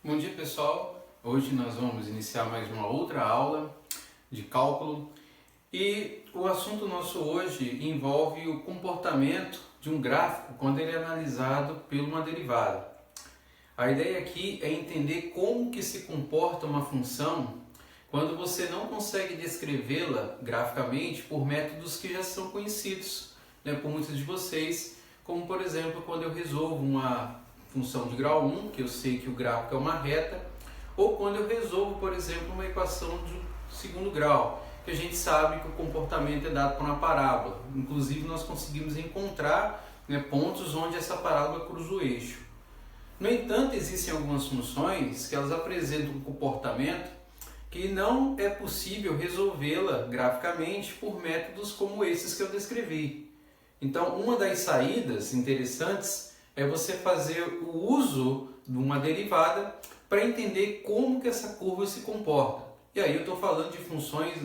Bom dia, pessoal. Hoje nós vamos iniciar mais uma outra aula de cálculo e o assunto nosso hoje envolve o comportamento de um gráfico quando ele é analisado por uma derivada. A ideia aqui é entender como que se comporta uma função quando você não consegue descrevê-la graficamente por métodos que já são conhecidos, por muitos de vocês, como por exemplo quando eu resolvo uma função de grau 1, que eu sei que o gráfico é uma reta, ou quando eu resolvo, por exemplo, uma equação de segundo grau, que a gente sabe que o comportamento é dado por uma parábola. Inclusive nós conseguimos encontrar pontos onde essa parábola cruza o eixo. No entanto, existem algumas funções que elas apresentam um comportamento que não é possível resolvê-la graficamente por métodos como esses que eu descrevi. Então, uma das saídas interessantes é você fazer o uso de uma derivada para entender como que essa curva se comporta. E aí eu estou falando de funções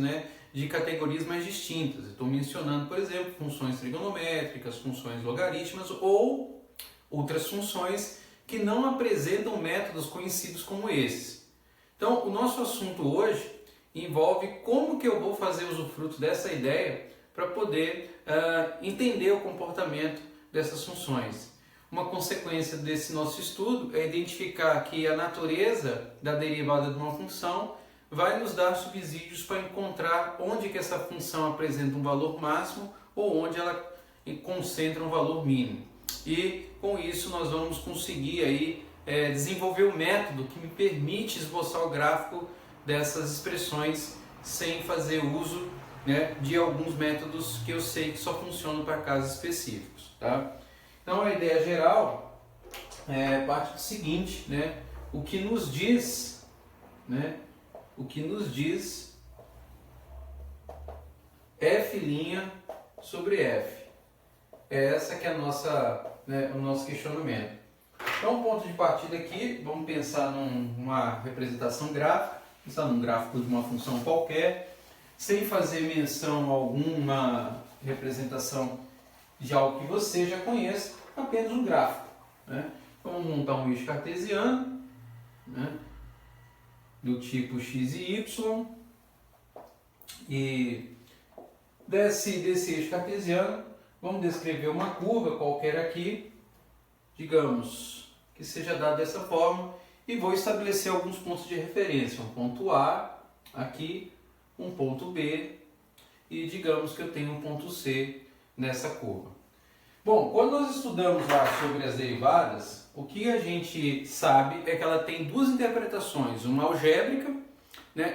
de categorias mais distintas. Eu estou mencionando, por exemplo, funções trigonométricas, funções logarítmicas ou outras funções que não apresentam métodos conhecidos como esses. Então, o nosso assunto hoje envolve como que eu vou fazer usufruto dessa ideia para poder entender o comportamento dessas funções. Uma consequência desse nosso estudo é identificar que a natureza da derivada de uma função vai nos dar subsídios para encontrar onde que essa função apresenta um valor máximo ou onde ela concentra um valor mínimo. E com isso nós vamos conseguir aí, desenvolver um método que me permite esboçar o gráfico dessas expressões sem fazer uso de alguns métodos que eu sei que só funcionam para casos específicos. Tá? Então a ideia geral parte do seguinte, o que nos diz f' sobre f. É essa que é o nosso questionamento. Então o ponto de partida aqui, vamos pensar numa representação gráfica, pensar num gráfico de uma função qualquer, sem fazer menção a alguma representação de algo que você já conheça, apenas um gráfico. Vamos montar um eixo cartesiano, do tipo x e y, e desse eixo cartesiano, vamos descrever uma curva qualquer aqui, digamos que seja dada dessa forma, e vou estabelecer alguns pontos de referência, um ponto A aqui, um ponto B, e digamos que eu tenho um ponto C nessa curva. Bom, quando nós estudamos lá sobre as derivadas, o que a gente sabe é que ela tem duas interpretações, uma algébrica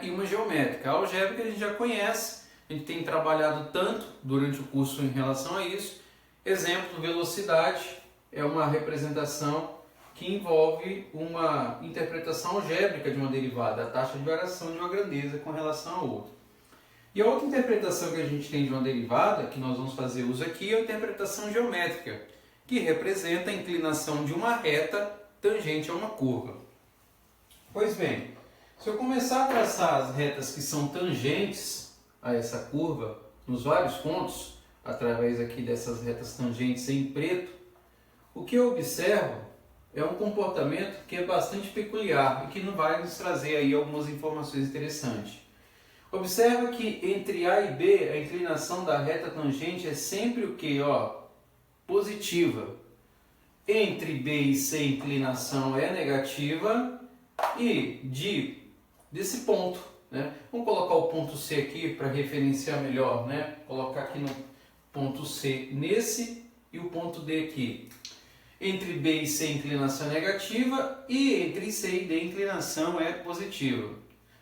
e uma geométrica. A algébrica a gente já conhece, a gente tem trabalhado tanto durante o curso em relação a isso. Exemplo, velocidade é uma representação que envolve uma interpretação algébrica de uma derivada, a taxa de variação de uma grandeza com relação a outra. E a outra interpretação que a gente tem de uma derivada, que nós vamos fazer uso aqui, é a interpretação geométrica, que representa a inclinação de uma reta tangente a uma curva. Pois bem, se eu começar a traçar as retas que são tangentes a essa curva, nos vários pontos, através aqui dessas retas tangentes em preto, o que eu observo é um comportamento que é bastante peculiar e que vai nos trazer aí algumas informações interessantes. Observa que entre A e B, a inclinação da reta tangente é sempre o que? Positiva. Entre B e C, a inclinação é negativa. E desse ponto, vamos colocar o ponto C aqui para referenciar melhor, colocar aqui no ponto C nesse e o ponto D aqui. Entre B e C, a inclinação é negativa e entre C e D, a inclinação é positiva.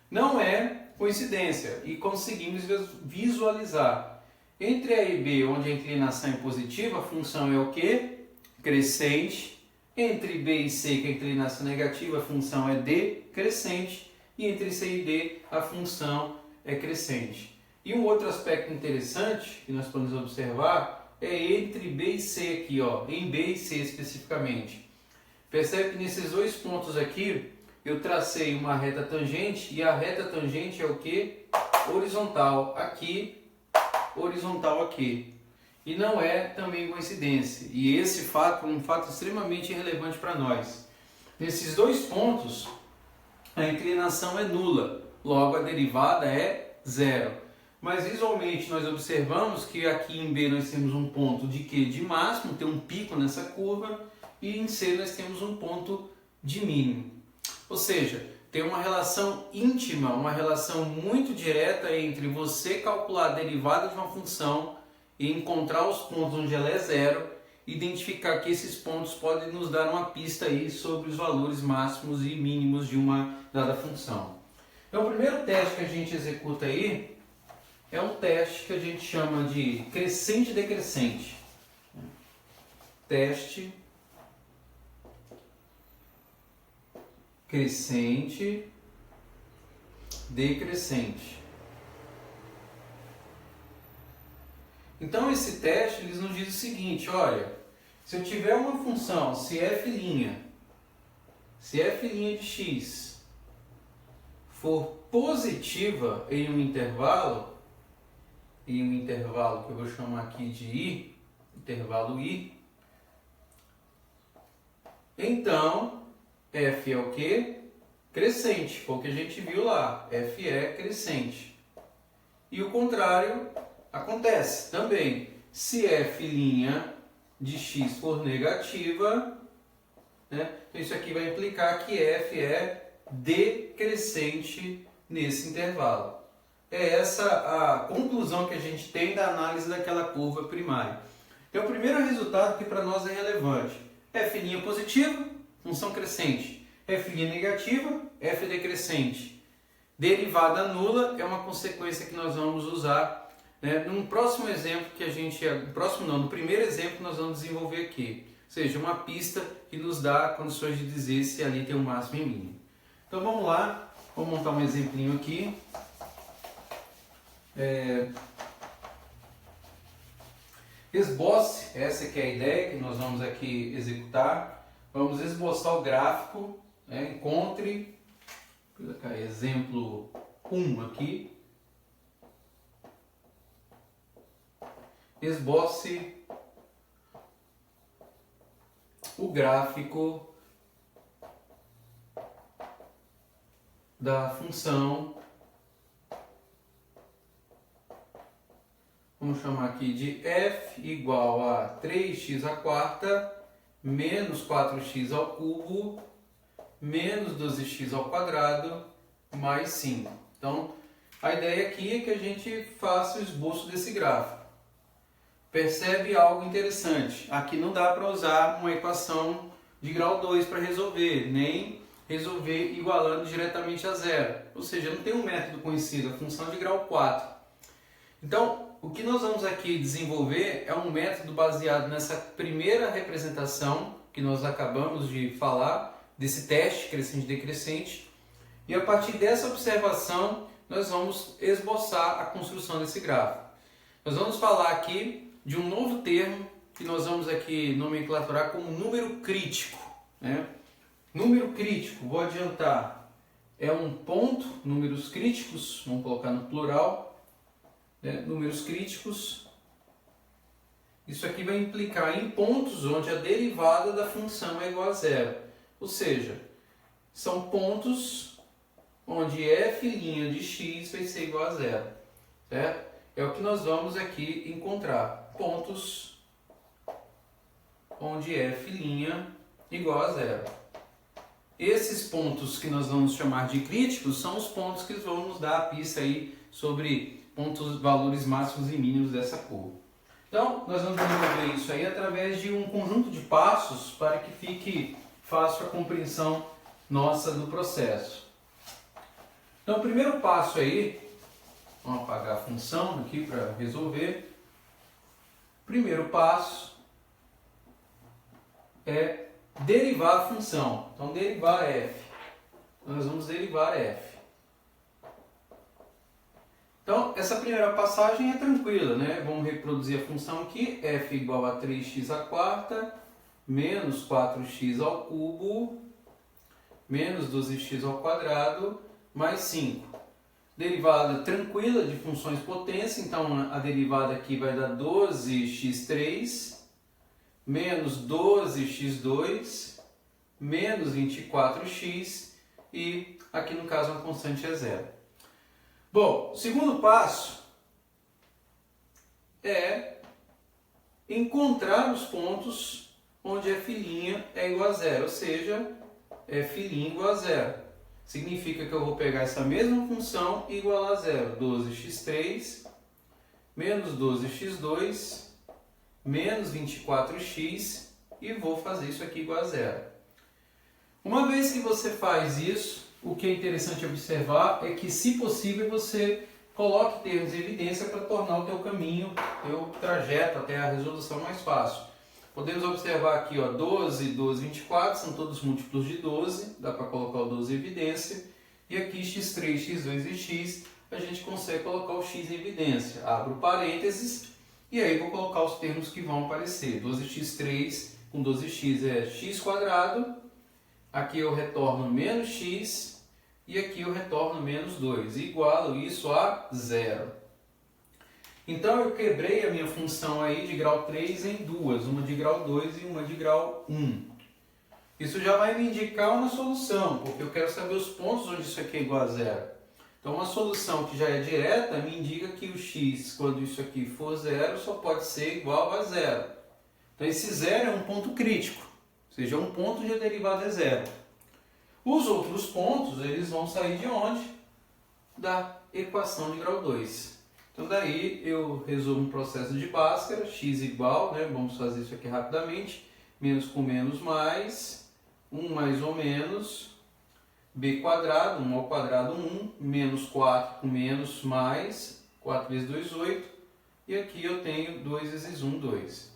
Não é coincidência e conseguimos visualizar. Entre A e B, onde a inclinação é positiva, a função é o quê? Crescente. Entre B e C, que a inclinação é negativa, a função é decrescente. E entre C e D, a função é crescente. E um outro aspecto interessante que nós podemos observar é entre B e C aqui, em B e C especificamente. Percebe que nesses dois pontos aqui, eu tracei uma reta tangente e a reta tangente é o que? Horizontal aqui, horizontal aqui. E não é também coincidência. E esse fato é um fato extremamente relevante para nós. Nesses dois pontos, a inclinação é nula, logo a derivada é zero. Mas visualmente nós observamos que aqui em B nós temos um ponto de Q de máximo, tem um pico nessa curva, e em C nós temos um ponto de mínimo. Ou seja, tem uma relação íntima, uma relação muito direta entre você calcular a derivada de uma função e encontrar os pontos onde ela é zero, identificar que esses pontos podem nos dar uma pista aí sobre os valores máximos e mínimos de uma dada função. Então o primeiro teste que a gente executa aí é um teste que a gente chama de crescente e decrescente. Teste crescente, decrescente. Então esse teste ele nos diz o seguinte, olha, se eu tiver uma função, se f' de x for positiva em um intervalo que eu vou chamar aqui de i, intervalo i, então f é o que? Crescente, foi o que a gente viu lá, f é crescente. E o contrário acontece também. Se f' de x for negativa, né, então isso aqui vai implicar que f é decrescente nesse intervalo. É essa a conclusão que a gente tem da análise daquela curva primária. Então o primeiro resultado que para nós é relevante. F' positiva, função crescente. F' negativa, f decrescente. Derivada nula é uma consequência que nós vamos usar, né, num próximo exemplo que a gente... no primeiro exemplo que nós vamos desenvolver aqui. Ou seja, uma pista que nos dá condições de dizer se ali tem um máximo e mínimo. Então vamos lá, vou montar um exemplinho aqui. Esboce, essa que é a ideia que nós vamos aqui executar. Vamos esboçar o gráfico, né? Encontre, vou colocar exemplo 1 aqui. Esboce o gráfico da função, vamos chamar aqui de f igual a 3x à quarta menos 4x ao cubo menos 12x ao quadrado mais 5. Então, a ideia aqui é que a gente faça o esboço desse gráfico. Percebe algo interessante. Aqui não dá para usar uma equação de grau 2 para resolver, nem resolver igualando diretamente a zero. Ou seja, não tem um método conhecido, a função de grau 4. Então, o que nós vamos aqui desenvolver é um método baseado nessa primeira representação que nós acabamos de falar, desse teste crescente e decrescente. E a partir dessa observação, nós vamos esboçar a construção desse gráfico. Nós vamos falar aqui de um novo termo que nós vamos aqui nomenclaturar como número crítico, né? Número crítico, vou adiantar, é um ponto, números críticos, vamos colocar no plural, né? Números críticos. Isso aqui vai implicar em pontos onde a derivada da função é igual a zero. Ou seja, são pontos onde f' de x vai ser igual a zero, certo? É o que nós vamos aqui encontrar. Pontos onde f' igual a zero. Esses pontos que nós vamos chamar de críticos são os pontos que vão nos dar a pista aí sobre valores máximos e mínimos dessa curva. Então, nós vamos desenvolver isso aí através de um conjunto de passos para que fique fácil a compreensão nossa do processo. Então, o primeiro passo aí, vamos apagar a função aqui para resolver. Primeiro passo é derivar a função. Então, derivar f. Nós vamos derivar f. Então, essa primeira passagem é tranquila, né? Vamos reproduzir a função aqui. F igual a 3x à quarta menos 4x ao cubo menos 12x ao quadrado mais 5. Derivada tranquila de funções potência, então a derivada aqui vai dar 12x3 menos 12x2 menos 24x e aqui no caso a constante é zero. Bom, o segundo passo é encontrar os pontos onde f' é igual a zero, ou seja, f' igual a zero. Significa que eu vou pegar essa mesma função e igualar a zero. 12x3 menos 12x2 menos 24x e vou fazer isso aqui igual a zero. Uma vez que você faz isso, o que é interessante observar é que, se possível, você coloque termos em evidência para tornar o teu caminho, o teu trajeto até a resolução mais fácil. Podemos observar aqui, ó, 12, 12, 24, são todos múltiplos de 12, dá para colocar o 12 em evidência. E aqui x3, x2 e x, a gente consegue colocar o x em evidência. Abro parênteses e aí vou colocar os termos que vão aparecer. 12x3 com 12x é x², aqui eu retorno menos x e aqui eu retorno menos 2. Igualo isso a zero. Então eu quebrei a minha função aí de grau 3 em duas, uma de grau 2 e uma de grau 1. Isso já vai me indicar uma solução, porque eu quero saber os pontos onde isso aqui é igual a zero. Então uma solução que já é direta me indica que o x, quando isso aqui for zero, só pode ser igual a zero. Então esse zero é um ponto crítico, ou seja, um ponto onde a derivada é zero. Os outros pontos, eles vão sair de onde? Da equação de grau 2. Então daí eu resolvo um processo de Bhaskara, x igual, né? Vamos fazer isso aqui rapidamente, menos com menos mais, 1 mais ou menos, b², 1 ao quadrado 1, menos 4 com menos mais, 4 vezes 2, 8, e aqui eu tenho 2 vezes 1, 2.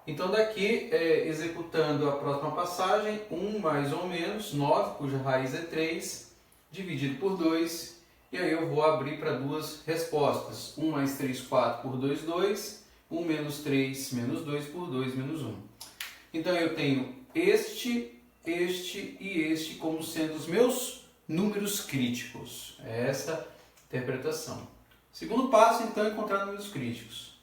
Então daqui, executando a próxima passagem, 1 mais ou menos, 9, cuja raiz é 3, dividido por 2, e aí eu vou abrir para duas respostas. 1 mais 3, 4 por 2, 2. 1 menos 3, menos 2 por 2, menos 1. Então eu tenho este e este como sendo os meus números críticos. É essa a interpretação. Segundo passo, então, é encontrar números críticos.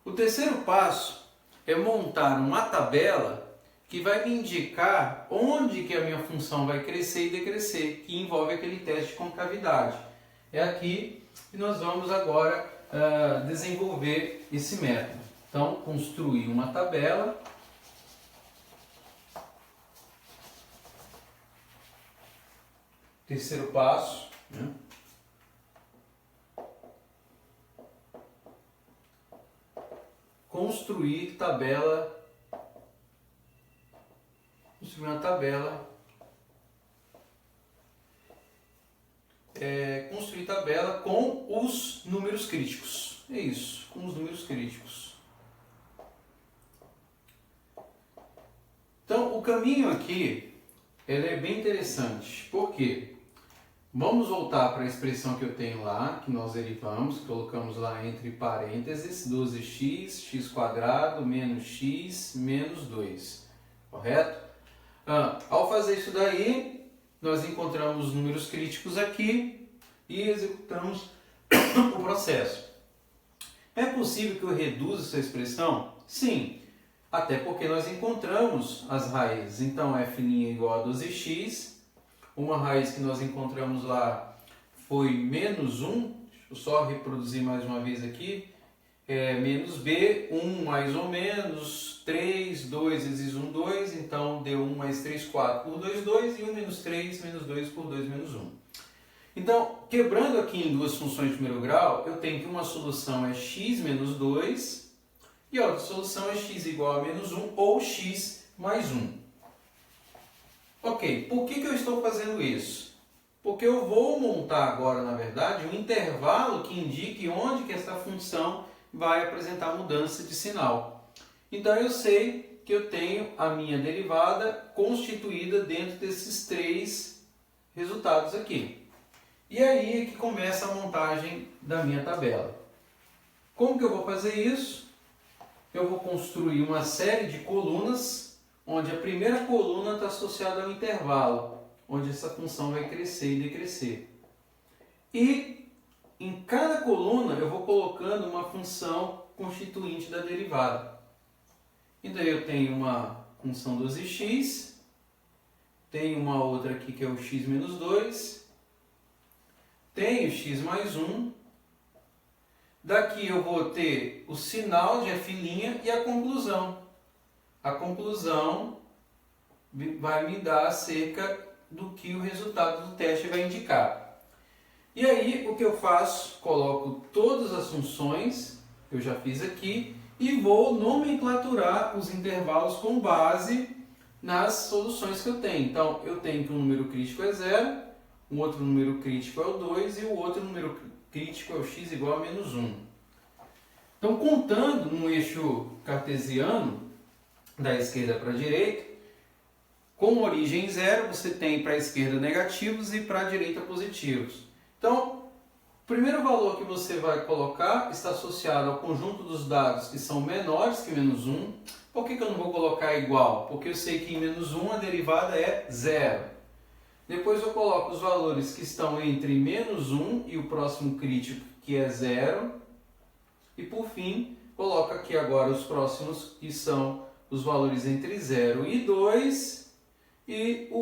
O terceiro passo é montar uma tabela que vai me indicar onde que a minha função vai crescer e decrescer, que envolve aquele teste de concavidade. É aqui que nós vamos agora desenvolver esse método. Então, construir uma tabela. Terceiro passo, né? Construir uma tabela. Construir tabela com os números críticos. É isso, com os números críticos. Então, o caminho aqui ele é bem interessante. Por quê? Vamos voltar para a expressão que eu tenho lá, que nós derivamos, colocamos lá entre parênteses, 12x, x² menos x menos 2. Correto? Ao fazer isso daí, nós encontramos os números críticos aqui e executamos o processo. É possível que eu reduza essa expressão? Sim, até porque nós encontramos as raízes. Então, f' é igual a 12x, uma raiz que nós encontramos lá foi menos 1, deixa eu só reproduzir mais uma vez aqui, menos b, 1 mais ou menos, 3, 2 vezes 1, 2, então deu 1 mais 3, 4 por 2, 2, e 1 menos 3, menos 2 por 2, menos 1. Então, quebrando aqui em duas funções de primeiro grau, eu tenho que uma solução é x menos 2, e a outra solução é x igual a menos 1, ou x mais 1. Ok, por que eu estou fazendo isso? Porque eu vou montar agora, na verdade, um intervalo que indique onde que essa função vai apresentar mudança de sinal. Então eu sei que eu tenho a minha derivada constituída dentro desses três resultados aqui. E aí é que começa a montagem da minha tabela. Como que eu vou fazer isso? Eu vou construir uma série de colunas, onde a primeira coluna está associada ao intervalo, onde essa função vai crescer e decrescer. E em cada coluna eu vou colocando uma função constituinte da derivada. Então eu tenho uma função 12x, tenho uma outra aqui que é o x menos 2, tenho x mais 1. Daqui eu vou ter o sinal de f' e a conclusão. A conclusão vai me dar acerca do que o resultado do teste vai indicar. E aí o que eu faço? Coloco todas as funções que eu já fiz aqui e vou nomenclaturar os intervalos com base nas soluções que eu tenho. Então eu tenho que um número crítico é 0, um outro número crítico é o 2 e o outro número crítico é o x igual a menos 1. Então, contando no eixo cartesiano, da esquerda para a direita, com origem 0, você tem para a esquerda negativos e para a direita positivos. Então, o primeiro valor que você vai colocar está associado ao conjunto dos dados que são menores que menos 1. Por que eu não vou colocar igual? Porque eu sei que em menos 1 a derivada é 0. Depois eu coloco os valores que estão entre menos 1 e o próximo crítico, que é 0. E por fim, coloco aqui agora os próximos, que são os valores entre 0 e 2. E a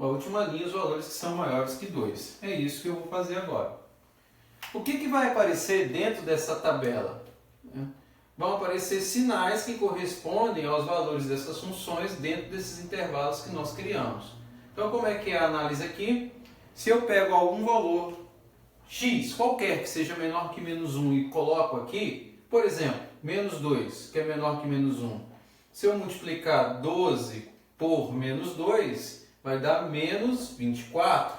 última linha, os valores que são maiores que 2. É isso que eu vou fazer agora. O que vai aparecer dentro dessa tabela? Vão aparecer sinais que correspondem aos valores dessas funções dentro desses intervalos que nós criamos. Então, como é que é a análise aqui? Se eu pego algum valor x, qualquer que seja menor que menos 1 e coloco aqui, por exemplo, menos 2, que é menor que menos 1. Se eu multiplicar 12 por menos 2, vai dar menos 24.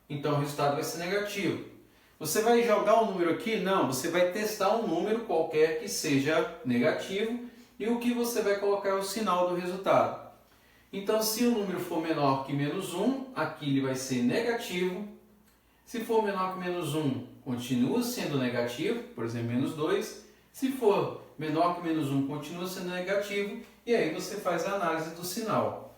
Então o resultado vai ser negativo. Você vai jogar um número aqui? Não, você vai testar um número qualquer que seja negativo e o que você vai colocar é o sinal do resultado. Então, se o número for menor que menos 1, aqui ele vai ser negativo. Se for menor que menos 1, continua sendo negativo, por exemplo, menos 2. Se for menor que menos 1, continua sendo negativo. E aí você faz a análise do sinal.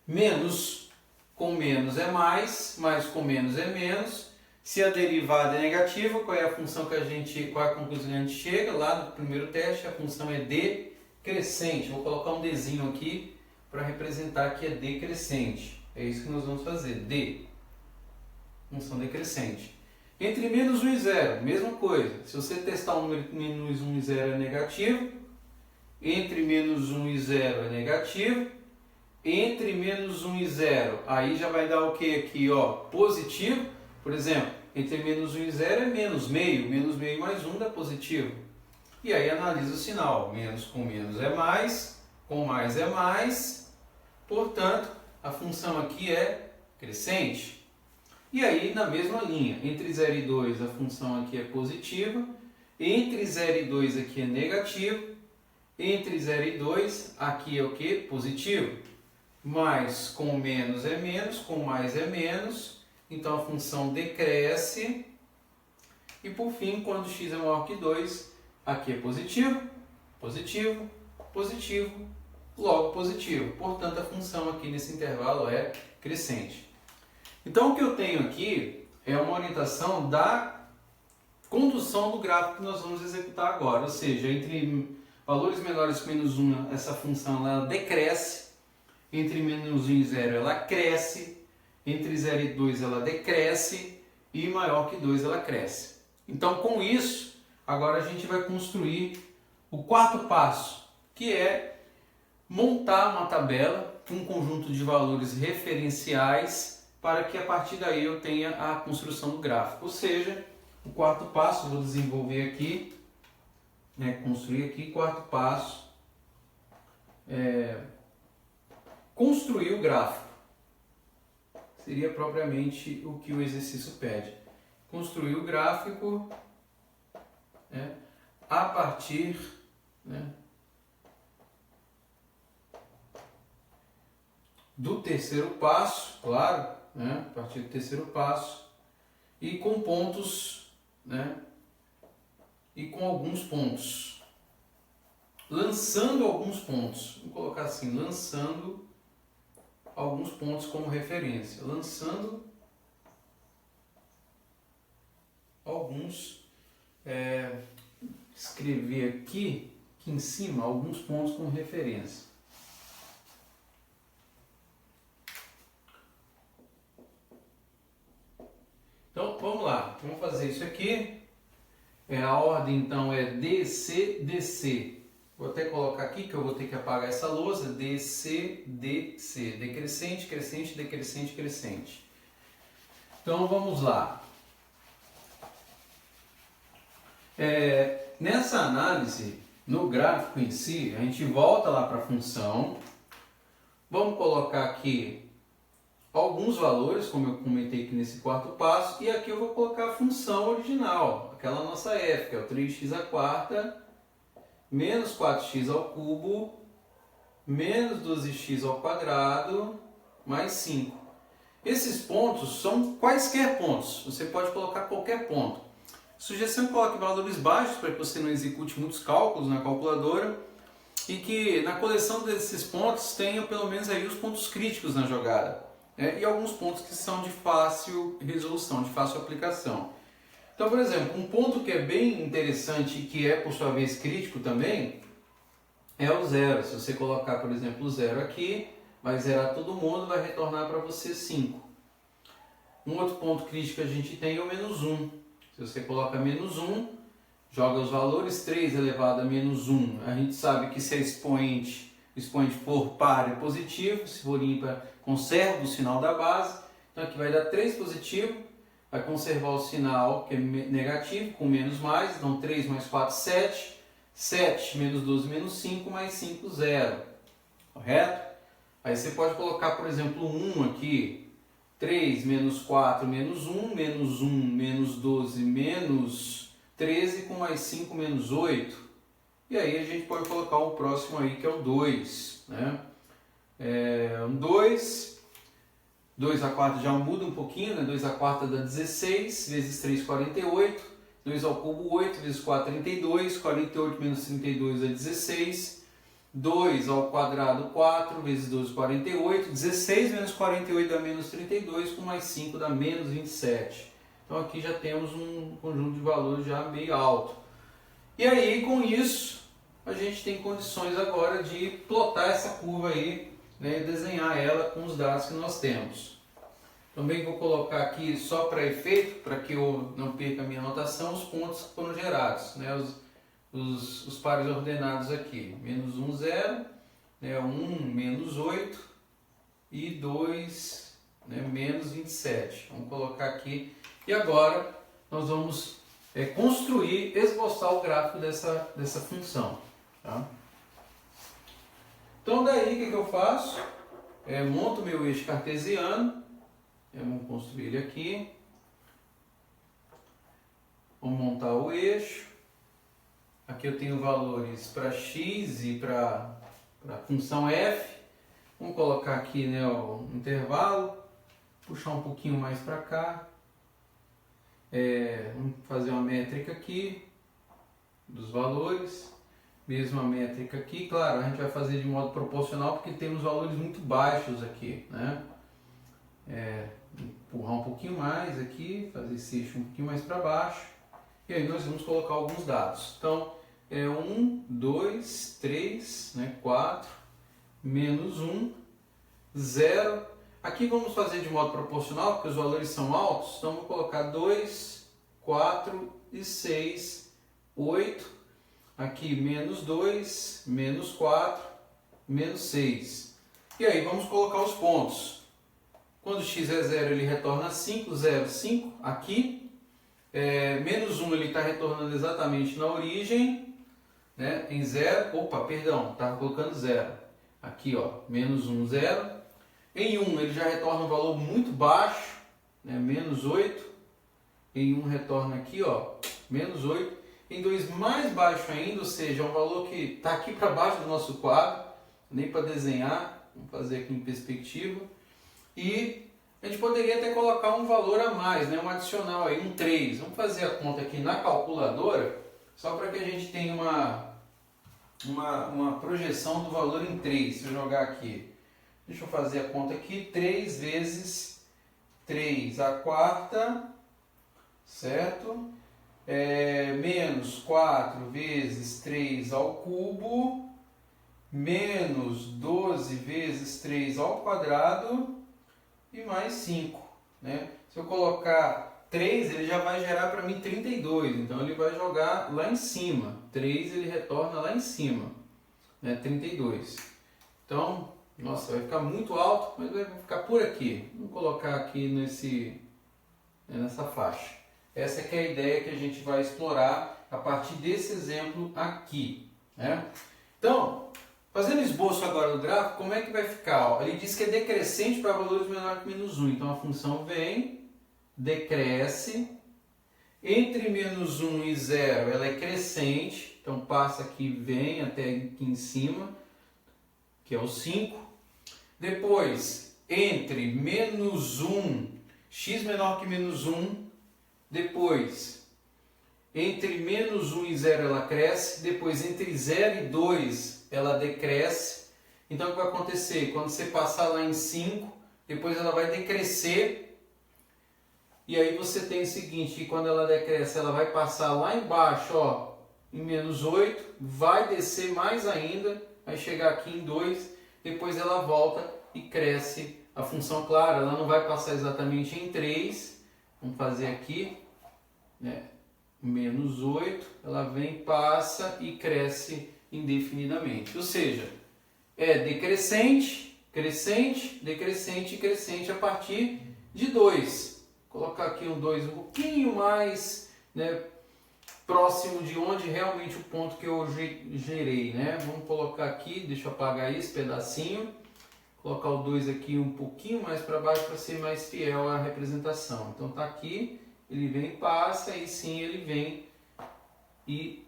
Menos com menos é mais com menos é menos. Se a derivada é negativa, qual é a função qual é a conclusão que a gente chega? Lá no primeiro teste, a função é decrescente. Vou colocar um Dzinho aqui para representar que é decrescente. É isso que nós vamos fazer, D. Função decrescente. Entre menos 1 e 0, mesma coisa. Se você testar um número entre menos 1 e 0 é negativo. Entre menos 1 e 0 é negativo. Entre menos 1 e 0, aí já vai dar o que aqui? Ó, positivo. Por exemplo, entre menos 1 e 0 é menos meio. Menos meio mais 1 dá positivo. E aí analisa o sinal. Menos com menos é mais. Com mais é mais. Portanto, a função aqui é crescente. E aí, na mesma linha, entre 0 e 2 a função aqui é positiva, entre 0 e 2 aqui é negativo, entre 0 e 2 aqui é o que? Positivo. Mais com menos é menos, com mais é menos, então a função decresce. E por fim, quando x é maior que 2, aqui é positivo, positivo, positivo, logo positivo. Portanto, a função aqui nesse intervalo é crescente. Então, o que eu tenho aqui é uma orientação da condução do gráfico que nós vamos executar agora. Ou seja, entre valores menores que menos 1, essa função ela decresce. Entre menos 1 e 0, ela cresce. Entre 0 e 2, ela decresce. E maior que 2, ela cresce. Então, com isso, agora a gente vai construir o quarto passo, que é montar uma tabela com um conjunto de valores referenciais para que a partir daí eu tenha a construção do gráfico. Ou seja, o quarto passo, vou desenvolver aqui, construir aqui, quarto passo, construir o gráfico. Seria propriamente o que o exercício pede. Construir o gráfico a partir do terceiro passo, claro, a partir do terceiro passo, e com pontos, e com alguns pontos, lançando alguns pontos, vou colocar assim, lançando alguns pontos como referência, lançando alguns, escrever aqui em cima alguns pontos como referência. lá. Vamos fazer isso aqui. A ordem então é DC, DC. Vou até colocar aqui que eu vou ter que apagar essa lousa. DC, DC. Decrescente, crescente, decrescente, crescente. Então vamos lá. Nessa análise, no gráfico em si, a gente volta lá para a função. Vamos colocar aqui alguns valores, como eu comentei aqui nesse quarto passo, e aqui eu vou colocar a função original, aquela nossa f, que é o 3x à quarta, menos 4x ao cubo, menos 12x ao quadrado, mais 5. Esses pontos são quaisquer pontos, você pode colocar qualquer ponto. Sugestão é que coloque valores baixos para que você não execute muitos cálculos na calculadora e que na coleção desses pontos tenha pelo menos aí os pontos críticos na jogada, né? E alguns pontos que são de fácil resolução, de fácil aplicação. Então, por exemplo, um ponto que é bem interessante e que é por sua vez crítico também é o zero. Se você colocar, por exemplo, o zero aqui, vai zerar todo mundo, vai retornar para você 5. Um outro ponto crítico que a gente tem é o menos 1. Se você coloca menos 1, joga os valores, 3 elevado a menos 1. A gente sabe que se o expoente for par é positivo, se for ímpar, conserva o sinal da base. Então aqui vai dar 3 positivo, vai conservar o sinal que é negativo, com menos mais. Então 3 mais 4, 7. 7 menos 12 menos 5, mais 5, 0. Correto? Aí você pode colocar, por exemplo, 1 aqui. 3 menos 4 menos 1, menos 1 menos 12 menos 13 com mais 5 menos 8. E aí a gente pode colocar o próximo aí que é o 2. Né? 2 a quarta já muda um pouquinho, né? 2 a quarta dá 16, vezes 3, 48. 2 ao cubo 8, vezes 4, 32. 48 menos 32 é 16. 2 ao quadrado 4, vezes 12, 48. 16 menos 48 dá menos 32, com mais 5 dá menos 27. Então aqui já temos um conjunto de valores já meio alto. E aí com isso a gente tem condições agora de plotar essa curva aí, né, e desenhar ela com os dados que nós temos. Também vou colocar aqui só para efeito, para que eu não perca a minha anotação, os pontos que foram gerados, né, os pares ordenados aqui, menos 1, 0, né, 1, menos 8 e 2, né, menos 27. Vamos colocar aqui. E agora nós vamos construir, esboçar o gráfico dessa função. Tá? Então daí o que eu faço? Monto meu eixo cartesiano, vamos construir ele aqui. Vamos montar o eixo. Aqui eu tenho valores para x e para a função f. Vamos colocar aqui, né, o intervalo, puxar um pouquinho mais para cá. Vamos fazer uma métrica aqui dos valores. Mesma métrica aqui. Claro, a gente vai fazer de modo proporcional porque temos valores muito baixos aqui, né? Empurrar um pouquinho mais aqui, fazer esse eixo um pouquinho mais para baixo. E aí nós vamos colocar alguns dados. Então, 1, 2, 3, né, 4, menos 1, 0. Aqui vamos fazer de modo proporcional, porque os valores são altos. Então, vou colocar 2, 4 e 6, 8. Aqui, menos 2, menos 4, menos 6. E aí, vamos colocar os pontos. Quando x é 0, ele retorna 5, 0, 5. Aqui. Menos 1 ele está retornando exatamente na origem, né, em 0. Opa, perdão, estava colocando 0. Aqui, ó, menos 1, 0. Em 1 ele já retorna um valor muito baixo, né, menos 8. Em 1 retorna aqui, ó, menos 8. Em 2 mais baixo ainda, ou seja, um valor que está aqui para baixo do nosso quadro, nem para desenhar, vamos fazer aqui em perspectiva. E a gente poderia até colocar um valor a mais, né? Um adicional aí, um 3. Vamos fazer a conta aqui na calculadora, só para que a gente tenha uma projeção do valor em 3. Se eu jogar aqui, deixa eu fazer a conta aqui, 3 vezes 3 à quarta, certo? Menos 4 vezes 3 ao cubo, menos 12 vezes 3 ao quadrado, e mais 5. Né? Se eu colocar 3 ele já vai gerar para mim 32, então ele vai jogar lá em cima. 3 ele retorna lá em cima, né? 32. Então, nossa, vai ficar muito alto, mas vai ficar por aqui. Vamos colocar aqui nessa faixa. Essa que é a ideia que a gente vai explorar a partir desse exemplo aqui, né? Então, fazendo esboço agora do gráfico, como é que vai ficar? Ó, ele diz que é decrescente para valores menores que menos 1. Então a função vem, decresce. Entre menos 1 e 0 ela é crescente. Então passa aqui, vem até aqui em cima, que é o 5. Depois, entre menos 1, x menor que menos 1. Depois, entre menos 1 e 0 ela cresce. Depois, entre 0 e 2 ela decresce. Então o que vai acontecer? Quando você passar lá em 5, depois ela vai decrescer. E aí você tem o seguinte, que quando ela decresce, ela vai passar lá embaixo, ó, em menos 8, vai descer mais ainda, vai chegar aqui em 2, depois ela volta e cresce a função, claro, ela não vai passar exatamente em 3, vamos fazer aqui, né? Menos 8, ela vem, passa e cresce indefinidamente. Ou seja, é decrescente, crescente, decrescente e crescente a partir de 2. Vou colocar aqui um 2 um pouquinho mais, né, próximo de onde realmente o ponto que eu gerei, né? Vamos colocar aqui, deixa eu apagar esse pedacinho. Colocar o 2 aqui um pouquinho mais para baixo para ser mais fiel à representação. Então tá aqui, ele vem e passa, e sim ele vem e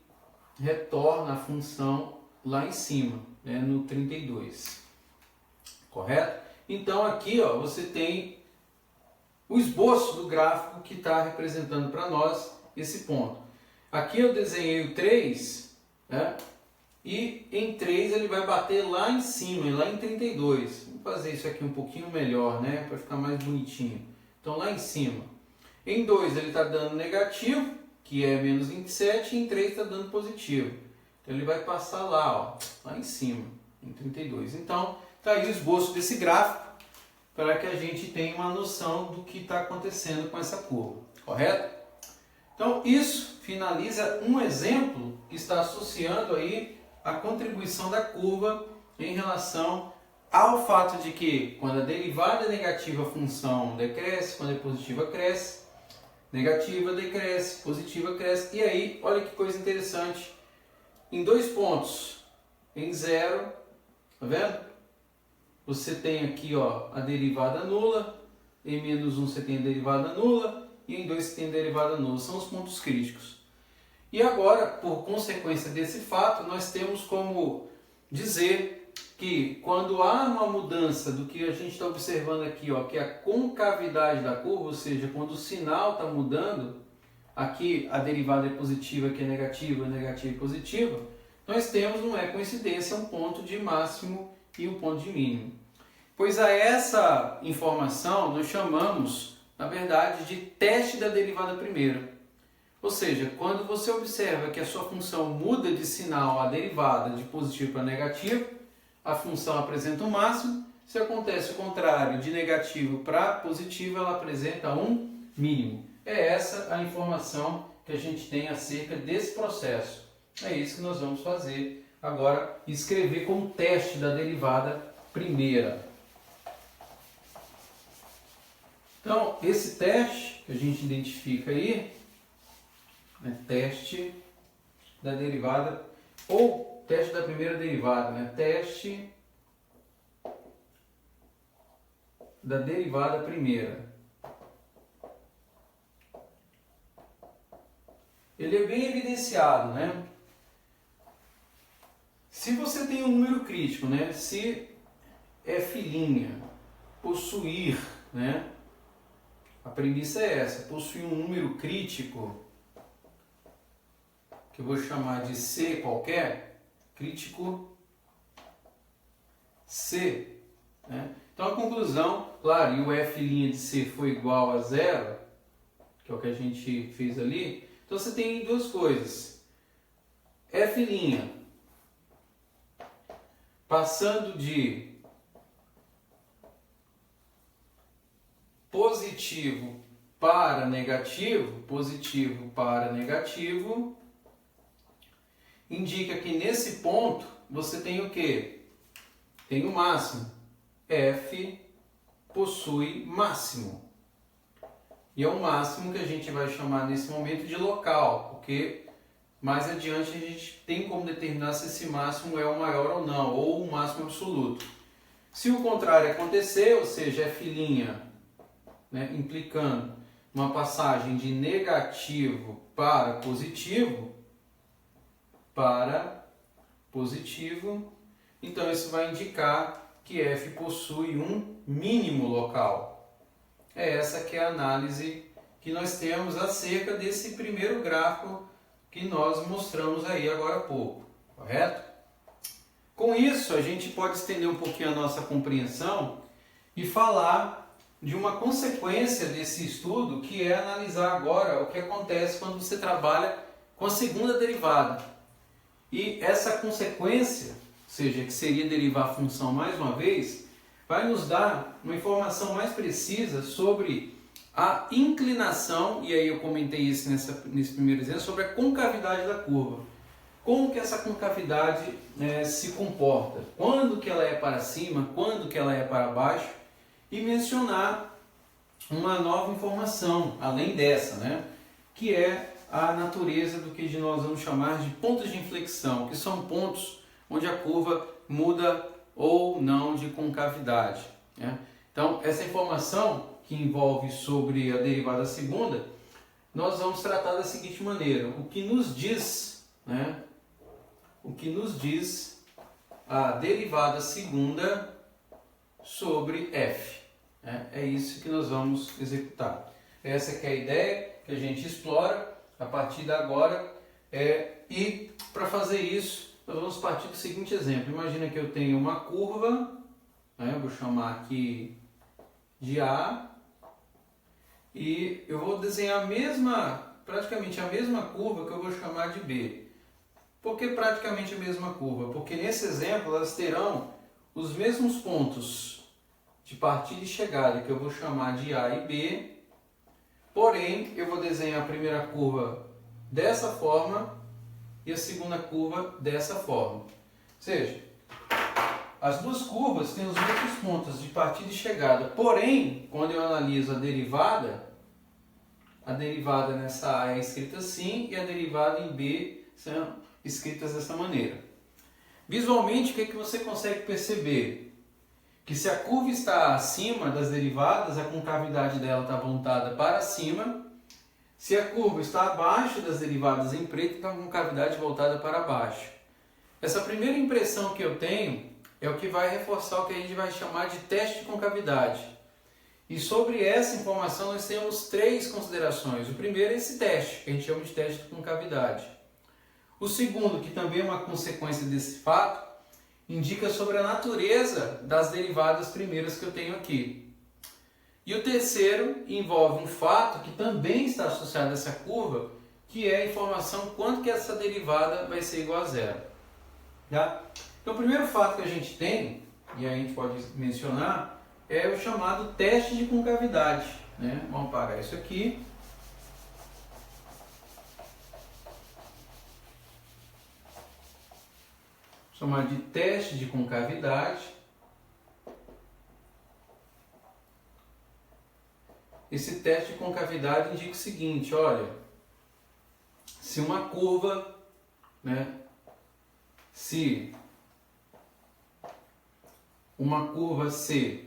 retorna a função lá em cima, né, no 32. Correto? Então aqui, ó, você tem o esboço do gráfico que está representando para nós esse ponto. Aqui eu desenhei o 3, né? E em 3 ele vai bater lá em cima, lá em 32. Vamos fazer isso aqui um pouquinho melhor, né? Para ficar mais bonitinho. Então lá em cima. Em 2 ele está dando negativo, que é menos 27, e em 3 está dando positivo. Então ele vai passar lá, ó, lá em cima, em 32. Então está aí o esboço desse gráfico, para que a gente tenha uma noção do que está acontecendo com essa curva. Correto? Então isso finaliza um exemplo que está associando aí a contribuição da curva em relação ao fato de que quando a derivada é negativa a função decresce, quando é positiva cresce, negativa decresce, positiva cresce. E aí, olha que coisa interessante, em 2 pontos, em 0, tá vendo? Você tem aqui, ó, a derivada nula, em menos 1 você tem a derivada nula, e em 2 você tem a derivada nula, são os pontos críticos. E agora, por consequência desse fato, nós temos como dizer que quando há uma mudança do que a gente está observando aqui, ó, que é a concavidade da curva, ou seja, quando o sinal está mudando, aqui a derivada é positiva, aqui é negativa e positiva, nós temos, não é coincidência, um ponto de máximo e um ponto de mínimo. Pois a essa informação nós chamamos, na verdade, de teste da derivada primeira. Ou seja, quando você observa que a sua função muda de sinal, a derivada de positivo para negativo, a função apresenta um máximo. Se acontece o contrário, de negativo para positivo, ela apresenta um mínimo. É essa a informação que a gente tem acerca desse processo. É isso que nós vamos fazer agora, escrever como teste da derivada primeira. Então, esse teste que a gente identifica aí, né, teste da derivada, ou teste da primeira derivada, né, teste da derivada primeira. Ele é bem evidenciado, né? Se você tem um número crítico, né, se f' possuir, né, a premissa é essa, possuir um número crítico, que eu vou chamar de C qualquer, crítico C, né? Então a conclusão, claro, e o f' de C foi igual a 0, que é o que a gente fez ali, então você tem duas coisas, f' passando de positivo para negativo, positivo para negativo, indica que nesse ponto você tem o quê? Tem o máximo. F possui máximo. E é o máximo que a gente vai chamar nesse momento de local, porque mais adiante a gente tem como determinar se esse máximo é o maior ou não, ou o máximo absoluto. Se o contrário acontecer, ou seja, F', né, implicando uma passagem de negativo para positivo, então isso vai indicar que F possui um mínimo local. É essa que é a análise que nós temos acerca desse primeiro gráfico que nós mostramos aí agora há pouco, correto? Com isso, a gente pode estender um pouquinho a nossa compreensão e falar de uma consequência desse estudo, que é analisar agora o que acontece quando você trabalha com a segunda derivada. E essa consequência, ou seja, que seria derivar a função mais uma vez, vai nos dar uma informação mais precisa sobre a inclinação, e aí eu comentei isso nesse primeiro exemplo, sobre a concavidade da curva. Como que essa concavidade se comporta? Quando que ela é para cima, quando que ela é para baixo? E mencionar uma nova informação, além dessa, né? Que é a natureza do que nós vamos chamar de pontos de inflexão, que são pontos onde a curva muda ou não de concavidade, né? Então, essa informação que envolve sobre a derivada segunda, nós vamos tratar da seguinte maneira: o que nos diz, né? O que nos diz a derivada segunda sobre f. É isso que nós vamos executar. Essa que é a ideia que a gente explora a partir de agora. E para fazer isso, nós vamos partir do seguinte exemplo. Imagina que eu tenho uma curva, né? Eu vou chamar aqui de A, e eu vou desenhar praticamente a mesma curva que eu vou chamar de B. Por que praticamente a mesma curva? Porque nesse exemplo elas terão os mesmos pontos de partida e chegada, que eu vou chamar de A e B, porém eu vou desenhar a primeira curva dessa forma e a segunda curva dessa forma. Ou seja, as duas curvas têm os mesmos pontos de partida e chegada, porém, quando eu analiso a derivada nessa A é escrita assim e a derivada em B são escritas dessa maneira. Visualmente, o que você consegue perceber? Que se a curva está acima das derivadas, a concavidade dela está voltada para cima. Se a curva está abaixo das derivadas em preto, então a concavidade voltada para baixo. Essa primeira impressão que eu tenho é o que vai reforçar o que a gente vai chamar de teste de concavidade. E sobre essa informação nós temos três considerações. O primeiro é esse teste, que a gente chama de teste de concavidade. O segundo, que também é uma consequência desse fato, indica sobre a natureza das derivadas primeiras que eu tenho aqui. E o terceiro envolve um fato que também está associado a essa curva, que é a informação quanto que essa derivada vai ser igual a zero. Tá? Então o primeiro fato que a gente tem, e a gente pode mencionar, é o chamado teste de concavidade, né? Vamos apagar isso aqui. Chamar de teste de concavidade. Esse teste de concavidade indica o seguinte: olha, se uma curva, né, se uma curva C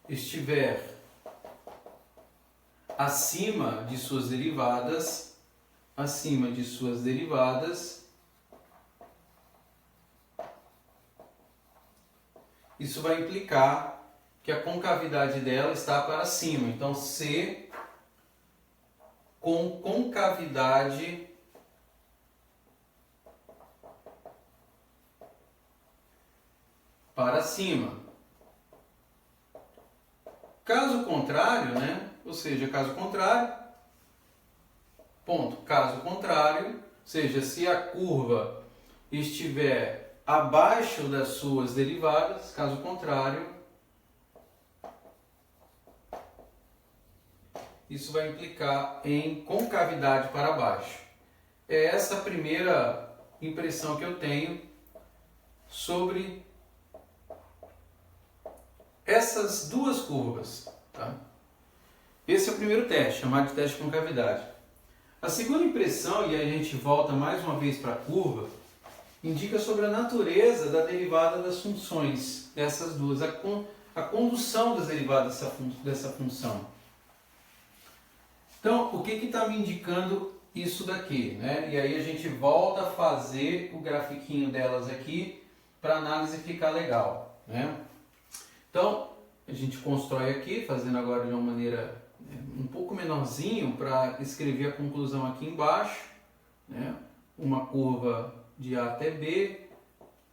estiver acima de suas derivadas, isso vai implicar que a concavidade dela está para cima. Então, C com concavidade para cima. Caso contrário, né? Ou seja, caso contrário, caso contrário, ou seja, se a curva estiver abaixo das suas derivadas, caso contrário, isso vai implicar em concavidade para baixo. É essa a primeira impressão que eu tenho sobre essas duas curvas. Tá? Esse é o primeiro teste, chamado de teste de concavidade. A segunda impressão, e aí a gente volta mais uma vez para a curva, indica sobre a natureza da derivada das funções dessas duas, a condução das derivadas dessa função. Então, o que está me indicando isso daqui? Né? E aí a gente volta a fazer o grafiquinho delas aqui para a análise ficar legal. Né? Então, a gente constrói aqui, fazendo agora de uma maneira um pouco menorzinho para escrever a conclusão aqui embaixo. Né? Uma curva de A até B,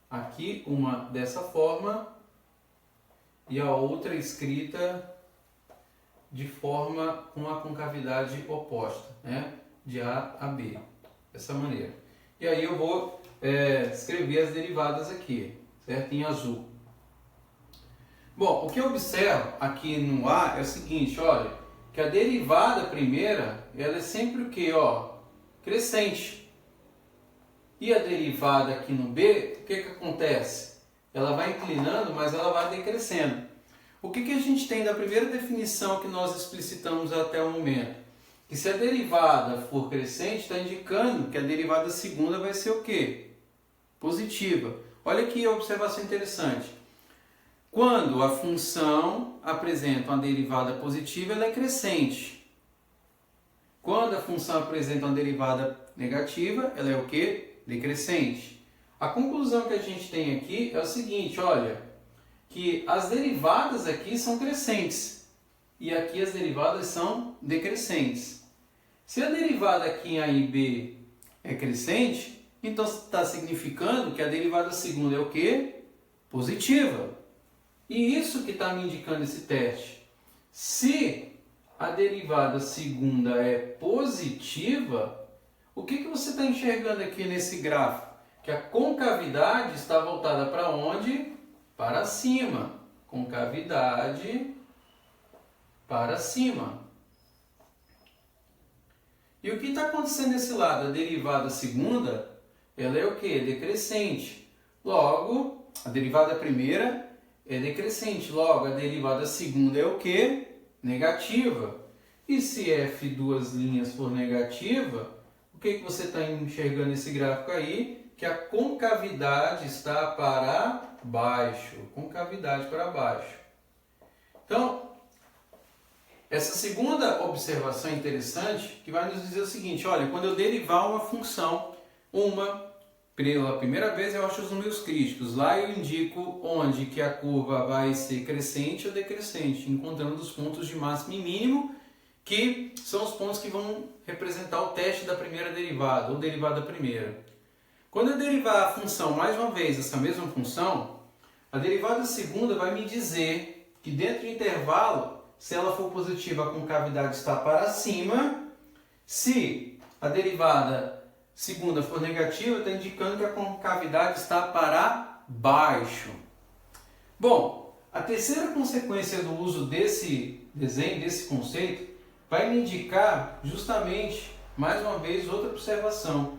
aqui uma dessa forma e a outra escrita de forma com a concavidade oposta, né? De A a B, dessa maneira. E aí eu vou escrever as derivadas aqui, certo? Em azul. Bom, o que eu observo aqui no A é o seguinte, olha, que a derivada primeira, ela é sempre o quê? Ó, crescente. E a derivada aqui no B, o que acontece? Ela vai inclinando, mas ela vai decrescendo. O que a gente tem da primeira definição que nós explicitamos até o momento? Que se a derivada for crescente, está indicando que a derivada segunda vai ser o quê? Positiva. Olha aqui a observação interessante. Quando a função apresenta uma derivada positiva, ela é crescente. Quando a função apresenta uma derivada negativa, ela é o quê? Decrescente. A conclusão que a gente tem aqui é o seguinte, olha, que as derivadas aqui são crescentes e aqui as derivadas são decrescentes. Se a derivada aqui em A e B é crescente, então está significando que a derivada segunda é o quê? Positiva. E isso que está me indicando esse teste. Se a derivada segunda é positiva, o que você está enxergando aqui nesse gráfico? Que a concavidade está voltada para onde? Para cima. Concavidade para cima. E o que está acontecendo nesse lado? A derivada segunda, ela é o quê? Decrescente. Logo, a derivada primeira é decrescente. Logo, a derivada segunda é o quê? Negativa. E se f duas linhas for negativa, o que você está enxergando nesse gráfico aí? Que a concavidade está para baixo. Concavidade para baixo. Então, essa segunda observação interessante que vai nos dizer o seguinte, olha, quando eu derivar uma função, pela primeira vez eu acho os números críticos. Lá eu indico onde que a curva vai ser crescente ou decrescente, encontrando os pontos de máximo e mínimo, que são os pontos que vão representar o teste da primeira derivada, ou derivada primeira. Quando eu derivar a função mais uma vez, essa mesma função, a derivada segunda vai me dizer que dentro do intervalo, se ela for positiva, a concavidade está para cima. Se a derivada segunda for negativa, está indicando que a concavidade está para baixo. Bom, a terceira consequência do uso desse desenho, desse conceito, vai me indicar justamente, mais uma vez, outra observação.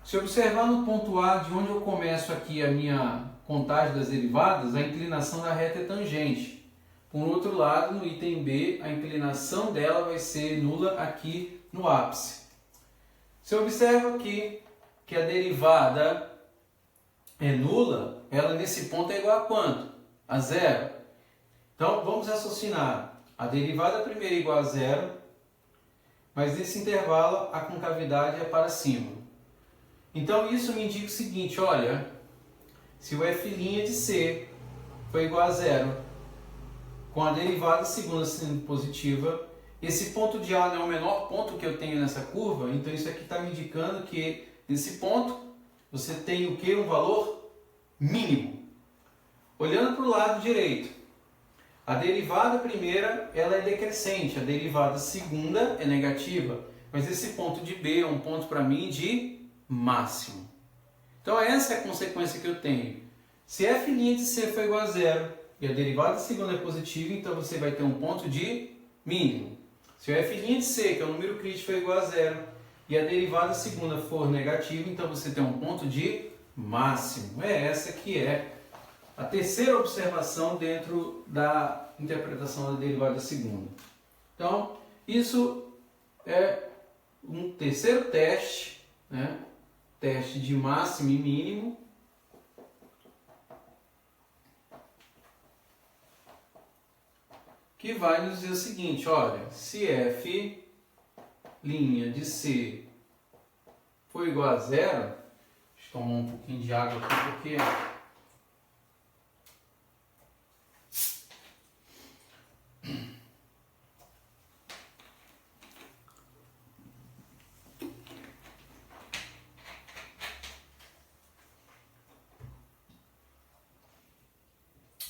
Se observar no ponto A, de onde eu começo aqui a minha contagem das derivadas, a inclinação da reta é tangente. Por outro lado, no item B, a inclinação dela vai ser nula aqui no ápice. Se eu observo aqui que a derivada é nula, ela nesse ponto é igual a quanto? A zero. Então, vamos raciocinar. A derivada primeira é igual a zero, mas nesse intervalo a concavidade é para cima. Então, isso me indica o seguinte, olha, se o f' de C foi igual a zero, com a derivada segunda sendo positiva, esse ponto de A não é o menor ponto que eu tenho nessa curva, então isso aqui está me indicando que nesse ponto você tem o que? Um valor mínimo. Olhando para o lado direito, a derivada primeira ela é decrescente, a derivada segunda é negativa, mas esse ponto de B é um ponto para mim de máximo. Então essa é a consequência que eu tenho. Se f' de C for igual a zero e a derivada segunda é positiva, então você vai ter um ponto de mínimo. Se o f' de c, que é o número crítico, for igual a zero, e a derivada segunda for negativa, então você tem um ponto de máximo. É essa que é a terceira observação dentro da interpretação da derivada segunda. Então, isso é um terceiro teste, né? Teste de máximo e mínimo. Que vai nos dizer o seguinte, olha, se f' de C for igual a zero, deixa eu tomar um pouquinho de água aqui, porque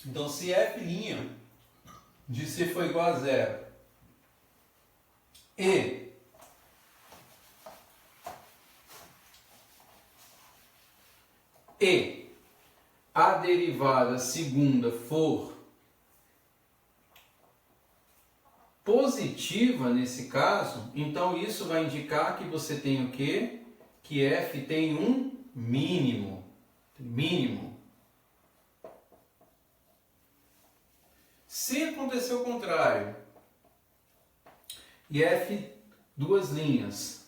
então, se f' de C for igual a zero e a derivada segunda for positiva nesse caso, então isso vai indicar que você tem o quê? Que f tem um mínimo. Se acontecer o contrário, e f duas linhas,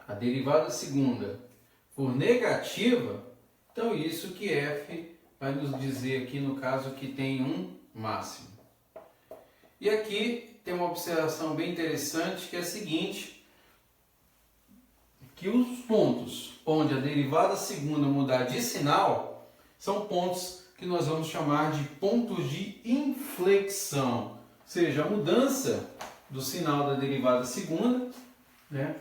a derivada segunda for negativa, então isso que f vai nos dizer aqui no caso que tem um máximo. E aqui tem uma observação bem interessante que é a seguinte, que os pontos onde a derivada segunda mudar de sinal são pontos que nós vamos chamar de pontos de inflexão, ou seja, a mudança do sinal da derivada segunda, né?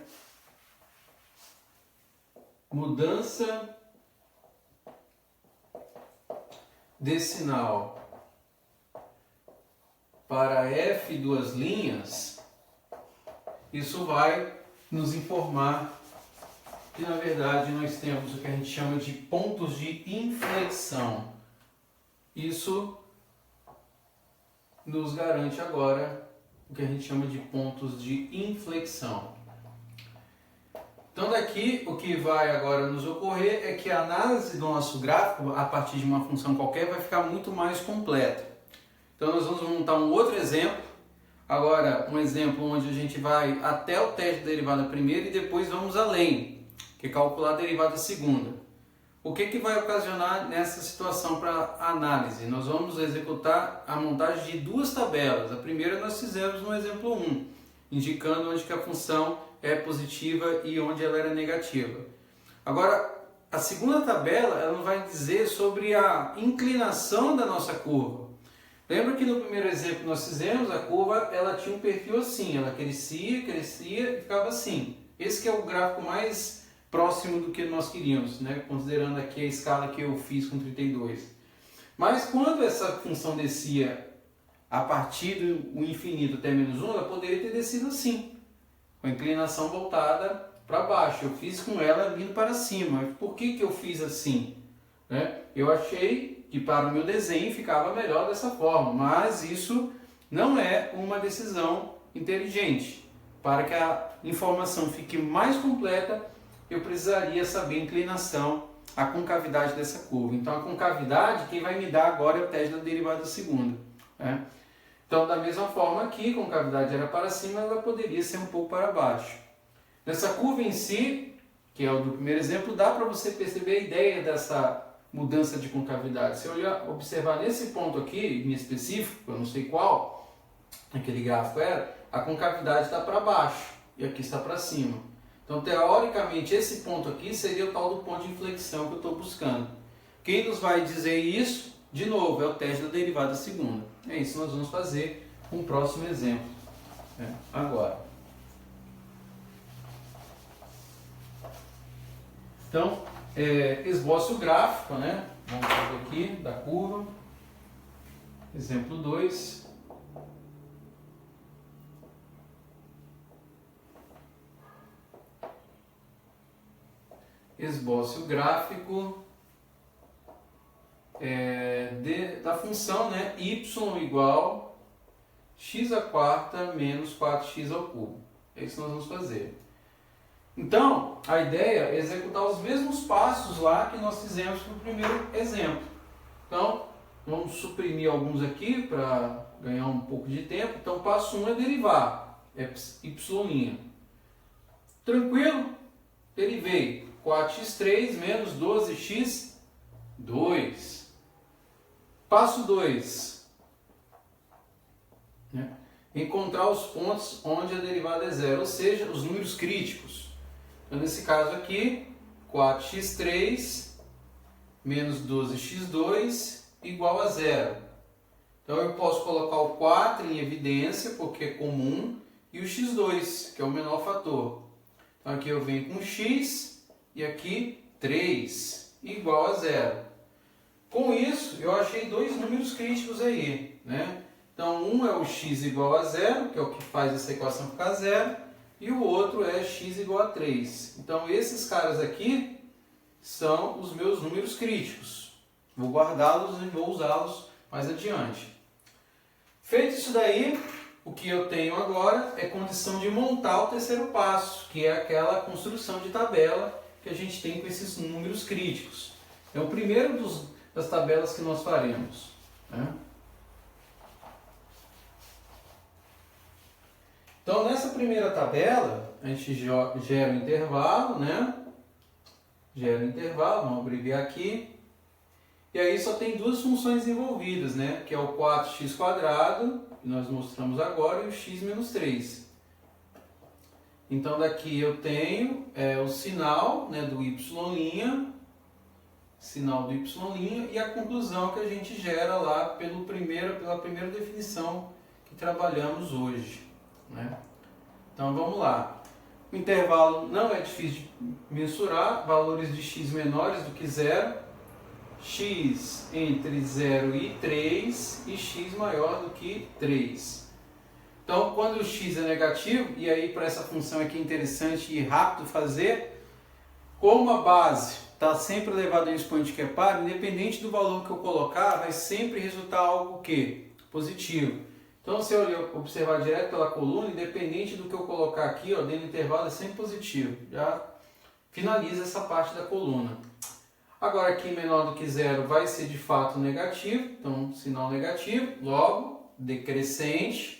Mudança de sinal para f duas linhas, isso vai nos informar que na verdade nós temos o que a gente chama de pontos de inflexão. Isso nos garante agora o que a gente chama de pontos de inflexão. Então daqui o que vai agora nos ocorrer é que a análise do nosso gráfico a partir de uma função qualquer vai ficar muito mais completa. Então nós vamos montar um outro exemplo, agora um exemplo onde a gente vai até o teste da derivada primeira e depois vamos além, que é calcular a derivada segunda. O que vai ocasionar nessa situação para análise? Nós vamos executar a montagem de duas tabelas. A primeira nós fizemos no exemplo 1, indicando onde que a função é positiva e onde ela era negativa. Agora, a segunda tabela ela vai dizer sobre a inclinação da nossa curva. Lembra que no primeiro exemplo que nós fizemos, a curva ela tinha um perfil assim, ela crescia e ficava assim. Esse que é o gráfico mais próximo do que nós queríamos, né? Considerando aqui a escala que eu fiz com 32. Mas quando essa função descia a partir do infinito até menos 1, ela poderia ter descido assim, com a inclinação voltada para baixo. Eu fiz com ela vindo para cima. Por que eu fiz assim? Né? Eu achei que para o meu desenho ficava melhor dessa forma, mas isso não é uma decisão inteligente. Para que a informação fique mais completa, eu precisaria saber a inclinação, a concavidade dessa curva. Então a concavidade, quem vai me dar agora é o teste da derivada segunda. Né? Então da mesma forma aqui, a concavidade era para cima, ela poderia ser um pouco para baixo. Nessa curva em si, que é o do primeiro exemplo, dá para você perceber a ideia dessa mudança de concavidade. Se eu observar nesse ponto aqui, em específico, eu não sei qual, aquele gráfico era, a concavidade está para baixo e aqui está para cima. Então, teoricamente, esse ponto aqui seria o tal do ponto de inflexão que eu estou buscando. Quem nos vai dizer isso, de novo, é o teste da derivada segunda. É isso que nós vamos fazer com o próximo exemplo. Agora. Então, esboço o gráfico, né? Vamos fazer aqui, da curva. Exemplo 2. Esboce o gráfico da função, né, y igual x à quarta menos 4x ao cubo. É isso que nós vamos fazer. Então, a ideia é executar os mesmos passos lá que nós fizemos no primeiro exemplo. Então, vamos suprimir alguns aqui para ganhar um pouco de tempo. Então, passo 1 é derivar, é y'. Tranquilo? Derivei 4x3 menos 12x2. Passo 2. Encontrar os pontos onde a derivada é zero, ou seja, os números críticos. Então, nesse caso aqui, 4x3 menos 12x2 igual a zero. Então, eu posso colocar o 4 em evidência, porque é comum, e o x2, que é o menor fator. Então, aqui eu venho com x e aqui 3 igual a zero. Com isso, eu achei dois números críticos aí, né? Então, um é o x igual a zero, que é o que faz essa equação ficar zero, e o outro é x igual a 3. Então, esses caras aqui são os meus números críticos. Vou guardá-los e vou usá-los mais adiante. Feito isso daí, o que eu tenho agora é condição de montar o terceiro passo, que é aquela construção de tabela que a gente tem com esses números críticos. É o primeiro das tabelas que nós faremos, né? Então, nessa primeira tabela, a gente gera um intervalo, né? Gera um intervalo, vamos abreviar aqui. E aí só tem duas funções envolvidas, né? Que é o 4x², que nós mostramos agora, e o x menos 3. Então, daqui eu tenho o sinal, né, do y', sinal do y', e a conclusão que a gente gera lá pela primeira definição que trabalhamos hoje, né? Então, vamos lá. O intervalo não é difícil de mensurar, valores de x menores do que zero, x entre 0 e 3 e x maior do que 3. Então, quando o x é negativo, e aí para essa função aqui é interessante e rápido fazer, como a base está sempre elevada em um expoente que é par, independente do valor que eu colocar, vai sempre resultar algo que? Positivo. Então, se eu observar direto pela coluna, independente do que eu colocar aqui, ó, dentro do intervalo é sempre positivo. Já finaliza essa parte da coluna. Agora, aqui menor do que zero vai ser de fato negativo, então sinal negativo, logo decrescente.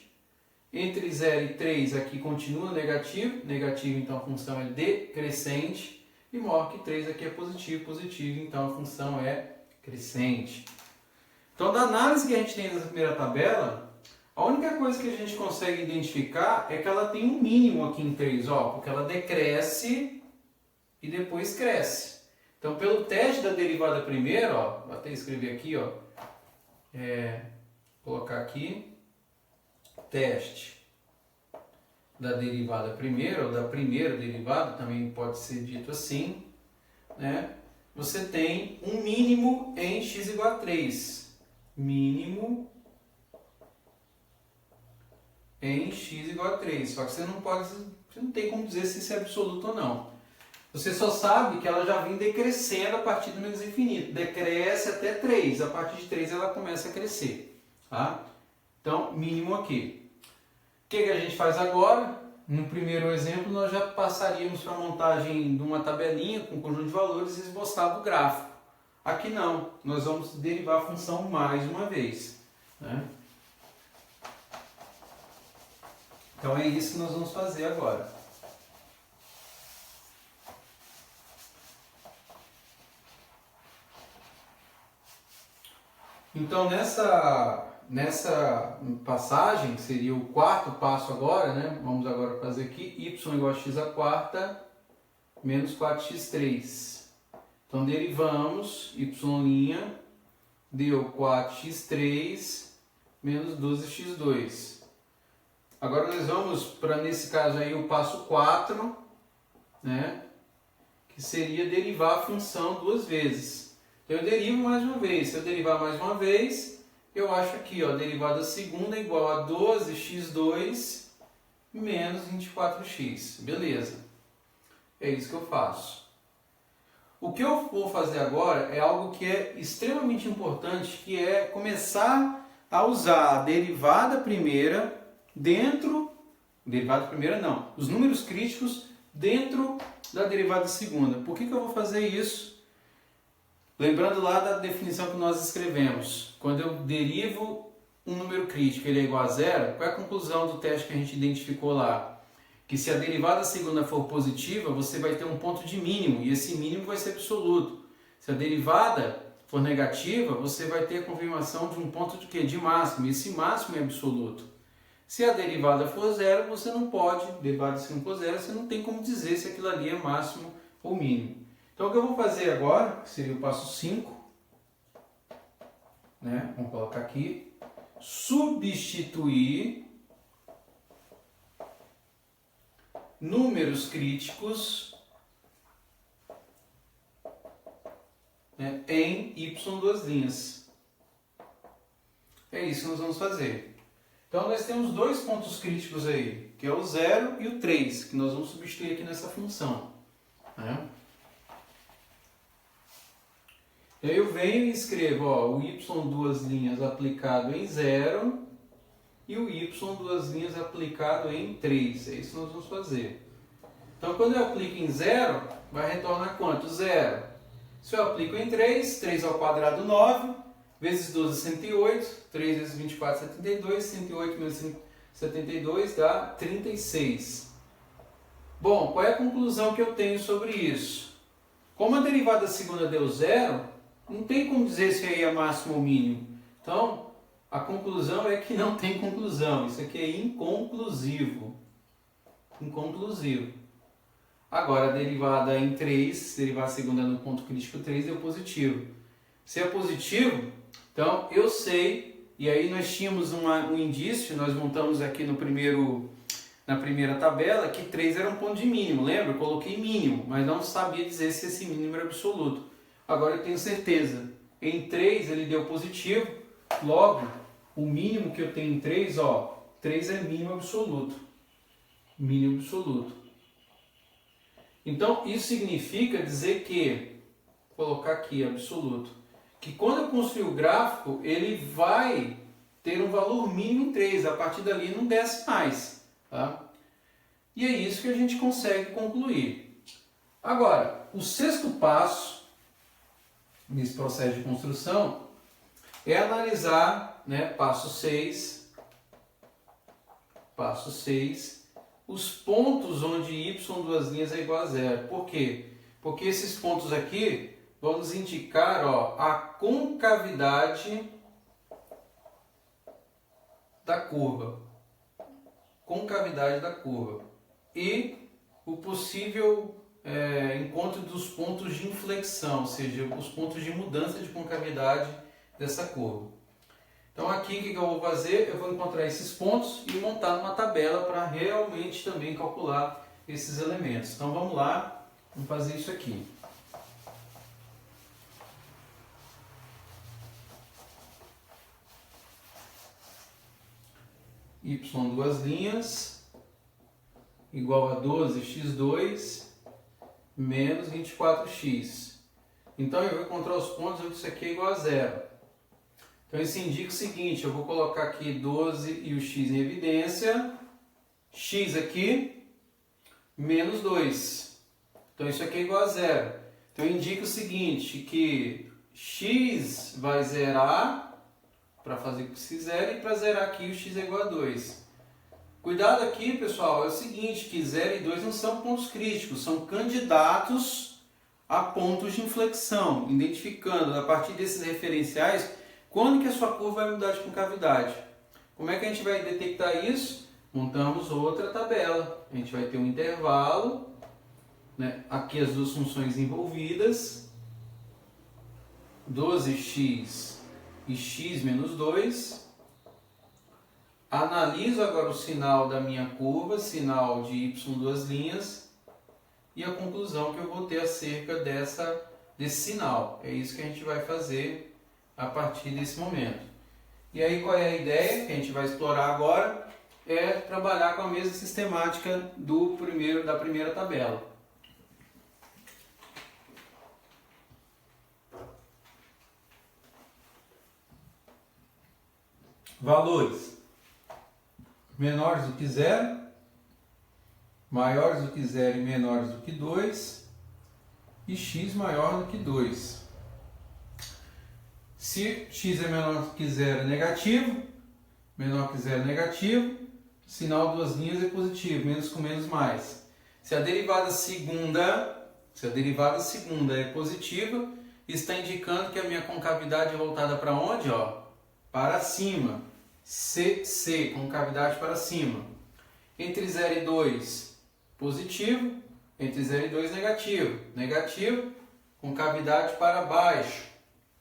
Entre 0 e 3 aqui continua negativo, negativo, então a função é decrescente. E maior que 3 aqui é positivo, positivo, então a função é crescente. Então, da análise que a gente tem nessa primeira tabela, a única coisa que a gente consegue identificar é que ela tem um mínimo aqui em 3, ó, porque ela decresce e depois cresce. Então, pelo teste da derivada primeira, ó, vou até escrever aqui, ó, colocar aqui, teste da derivada primeira, ou da primeira derivada, também pode ser dito assim, né? Você tem um mínimo em x igual a 3. Mínimo em x igual a 3. Só que você não tem como dizer se isso é absoluto ou não. Você só sabe que ela já vem decrescendo a partir do menos infinito. Decresce até 3. A partir de 3 ela começa a crescer. Tá? Então, mínimo aqui. O que a gente faz agora? No primeiro exemplo, nós já passaríamos para a montagem de uma tabelinha com um conjunto de valores e esboçado o gráfico. Aqui não. Nós vamos derivar a função mais uma vez, né? Então, é isso que nós vamos fazer agora. Então, nessa passagem, que seria o quarto passo agora, né? Vamos agora fazer aqui y igual a x à quarta menos 4x3. Então, derivamos y' deu 4x3 menos 12x2. Agora nós vamos para, nesse caso aí, o passo 4, né? Que seria derivar a função duas vezes. Eu derivo mais uma vez. Se eu derivar mais uma vez, eu acho aqui, ó, a derivada segunda é igual a 12x2 menos 24x. Beleza. É isso que eu faço. O que eu vou fazer agora é algo que é extremamente importante, que é começar a usar a derivada primeira dentro, derivada primeira não, os números críticos dentro da derivada segunda. Por que eu vou fazer isso? Lembrando lá da definição que nós escrevemos. Quando eu derivo um número crítico, ele é igual a zero, qual é a conclusão do teste que a gente identificou lá? Que se a derivada segunda for positiva, você vai ter um ponto de mínimo, e esse mínimo vai ser absoluto. Se a derivada for negativa, você vai ter a confirmação de um ponto de quê? De máximo, e esse máximo é absoluto. Se a derivada for zero, você não pode, derivada se não for zero, você não tem como dizer se aquilo ali é máximo ou mínimo. Então o que eu vou fazer agora, que seria o passo 5, né? Vamos colocar aqui, substituir números críticos, né, em y duas linhas. É isso que nós vamos fazer. Então nós temos dois pontos críticos aí, que é o 0 e o 3, que nós vamos substituir aqui nessa função, né? E aí eu venho e escrevo, ó, o y duas linhas aplicado em 0 e o y duas linhas aplicado em 3. É isso que nós vamos fazer. Então quando eu aplico em 0, vai retornar quanto? 0. Se eu aplico em 3, 3 ao quadrado 9, vezes 12, 108, 3 vezes 24, 72, 108 menos 72 dá 36. Bom, qual é a conclusão que eu tenho sobre isso? Como a derivada segunda deu 0, não tem como dizer se aí é máximo ou mínimo. Então, a conclusão é que não tem conclusão. Isso aqui é inconclusivo. Inconclusivo. Agora, a derivada em 3, derivada segunda no ponto crítico 3, deu positivo. Se é positivo, então eu sei, e aí nós tínhamos um indício, nós montamos aqui na primeira tabela, que 3 era um ponto de mínimo, lembra? Eu coloquei mínimo, mas não sabia dizer se esse mínimo era absoluto. Agora eu tenho certeza, em 3 ele deu positivo, logo o mínimo que eu tenho em 3, ó, 3 é mínimo absoluto. Mínimo absoluto. Então isso significa dizer que, vou colocar aqui absoluto, que quando eu construir o gráfico, ele vai ter um valor mínimo em 3, a partir dali não desce mais. Tá? E é isso que a gente consegue concluir. Agora, o sexto passo nesse processo de construção é analisar, né, passo 6, os pontos onde y duas linhas é igual a zero. Por quê? Porque esses pontos aqui vão nos indicar, ó, a concavidade da curva. Concavidade da curva. E o possível encontro dos pontos de inflexão, ou seja, os pontos de mudança de concavidade dessa curva. Então aqui o que eu vou fazer? Eu vou encontrar esses pontos e montar uma tabela para realmente também calcular esses elementos. Então vamos lá, vamos fazer isso aqui. Y duas linhas igual a 12x2 menos 24x. Então eu vou encontrar os pontos onde isso aqui é igual a zero. Então isso indica o seguinte, eu vou colocar aqui 12 e o x em evidência, x aqui, menos 2. Então isso aqui é igual a zero. Então indica o seguinte, que x vai zerar, para fazer o que se zera, e para zerar aqui o x é igual a 2. Cuidado aqui, pessoal, é o seguinte, que 0 e 2 não são pontos críticos, são candidatos a pontos de inflexão, identificando a partir desses referenciais quando que a sua curva vai mudar de concavidade. Como é que a gente vai detectar isso? Montamos outra tabela. A gente vai ter um intervalo, né? Aqui as duas funções envolvidas, 12x e x menos 2. Analiso agora o sinal da minha curva, sinal de y duas linhas, e a conclusão que eu vou ter acerca desse sinal. É isso que a gente vai fazer a partir desse momento. E aí qual é a ideia que a gente vai explorar agora? É trabalhar com a mesma sistemática da primeira tabela. valores menores do que zero, maiores do que zero e menores do que 2, e x maior do que 2. Se x é menor do que zero é negativo, menor que zero é negativo, sinal duas linhas é positivo, menos com menos mais. Se a derivada segunda é positiva, está indicando que a minha concavidade é voltada para onde? Ó, para cima. C, concavidade para cima. Entre 0 e 2, positivo. Entre 0 e 2, negativo. Negativo, concavidade para baixo.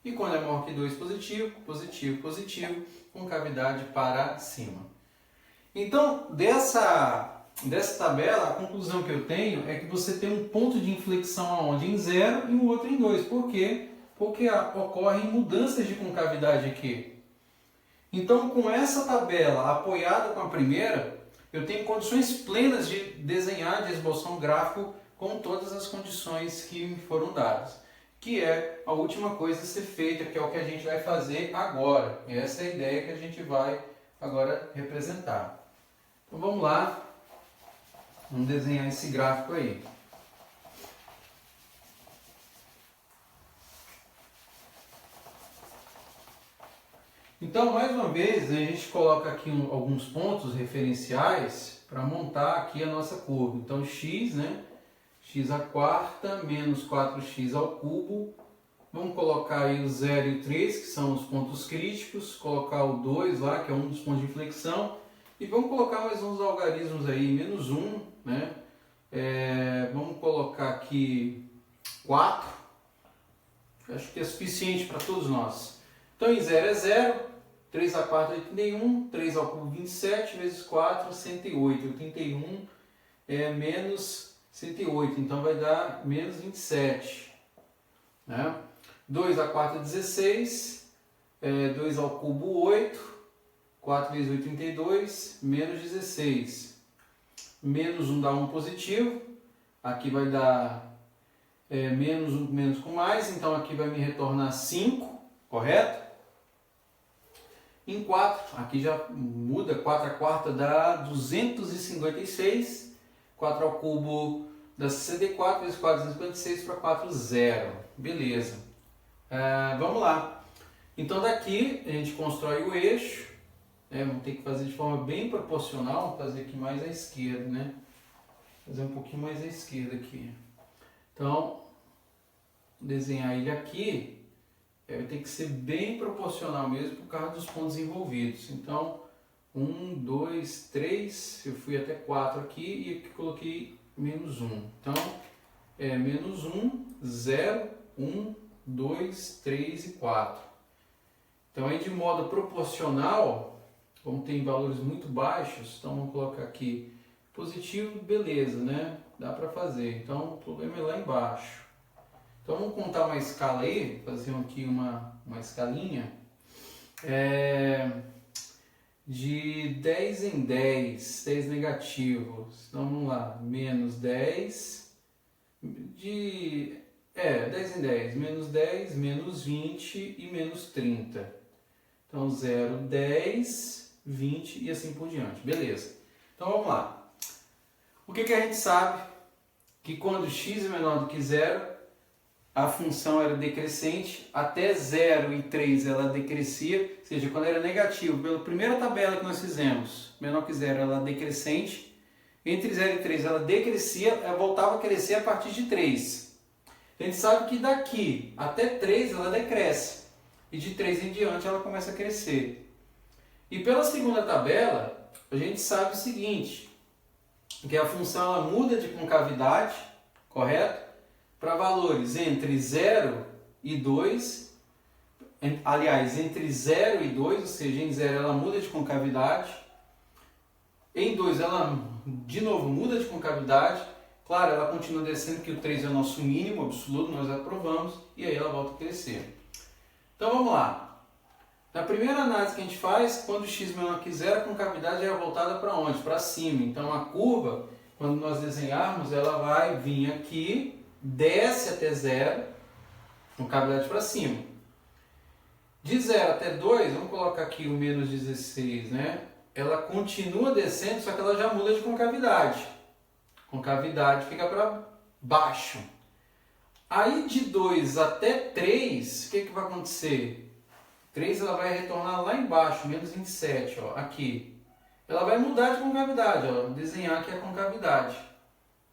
E quando é maior que 2, positivo, positivo, positivo, concavidade para cima. Então, dessa tabela, a conclusão que eu tenho é que você tem um ponto de inflexão aonde? Em 0 e um outro em 2. Por quê? Porque ocorrem mudanças de concavidade aqui. Então, com essa tabela apoiada com a primeira, eu tenho condições plenas de desenhar, de esboçar um gráfico com todas as condições que me foram dadas. Que é a última coisa a ser feita, que é o que a gente vai fazer agora. Essa é a ideia que a gente vai agora representar. Então vamos lá, vamos desenhar esse gráfico aí. Então, mais uma vez, a gente coloca aqui alguns pontos referenciais para montar aqui a nossa curva. Então, x, né? X à quarta menos 4x ao cubo. Vamos colocar aí o 0 e o 3, que são os pontos críticos. Colocar o 2 lá, que é um dos pontos de inflexão. E vamos colocar mais uns algarismos aí, menos 1, né? Vamos colocar aqui 4. Acho que é suficiente para todos nós. Então, em 0 é 0, 3 à quarta é 81, 3 ao cubo 27, vezes 4, 108. 81 é menos 108, então vai dar menos 27. Né? 2 à quarta é 16, 2 ao cubo 8, 4 vezes 8, 32, menos 16. Menos 1 dá 1 positivo, aqui vai dar menos 1 menos com mais, então aqui vai me retornar 5, correto? Em 4, aqui já muda, 4 à quarta dá 256, 4 ao cubo dá 64, vezes 4, 256 para 4, 0. Beleza. Vamos lá. Então daqui a gente constrói o eixo, vamos ter que fazer de forma bem proporcional, vamos fazer aqui mais à esquerda, né? Fazer um pouquinho mais à esquerda aqui. Então, desenhar ele aqui, tem que ser bem proporcional mesmo por causa dos pontos envolvidos. Então, 1, 2, 3, eu fui até 4 aqui e aqui coloquei menos 1. Então, menos 1, 0, 1, 2, 3 e 4. Então, aí de modo proporcional, como tem valores muito baixos, então vamos colocar aqui positivo, beleza, né? Dá para fazer. Então, o problema é lá embaixo. Então vamos contar uma escala aí, fazer aqui uma escalinha de 10 em 10, 10 negativos. Então vamos lá, menos 10, 10 em 10, menos 10, menos 20 e menos 30. Então 0, 10, 20 e assim por diante, beleza. Então vamos lá. O que a gente sabe? Que quando x é menor do que 0, a função era decrescente, até 0 e 3 ela decrescia, ou seja, quando era negativo, pela primeira tabela que nós fizemos, menor que 0 ela decrescente, entre 0 e 3 ela decrescia, ela voltava a crescer a partir de 3. A gente sabe que daqui até 3 ela decresce, e de 3 em diante ela começa a crescer. E pela segunda tabela, a gente sabe o seguinte, que a função ela muda de concavidade, correto? Para valores entre 0 e 2, aliás, entre 0 e 2, ou seja, em 0 ela muda de concavidade, em 2 ela de novo muda de concavidade, claro, ela continua descendo, que o 3 é o nosso mínimo absoluto, nós aprovamos, e aí ela volta a crescer. Então vamos lá. Na primeira análise que a gente faz, quando x é menor que 0, a concavidade é voltada para onde? Para cima. Então a curva, quando nós desenharmos, ela vai vir aqui, desce até 0, concavidade para cima. De 0 até 2, vamos colocar aqui o menos 16, né? Ela continua descendo, só que ela já muda de concavidade. Concavidade fica para baixo. Aí de 2 até 3, o que vai acontecer? 3 ela vai retornar lá embaixo, menos 27, ó, aqui. Ela vai mudar de concavidade, ó, desenhar aqui a concavidade.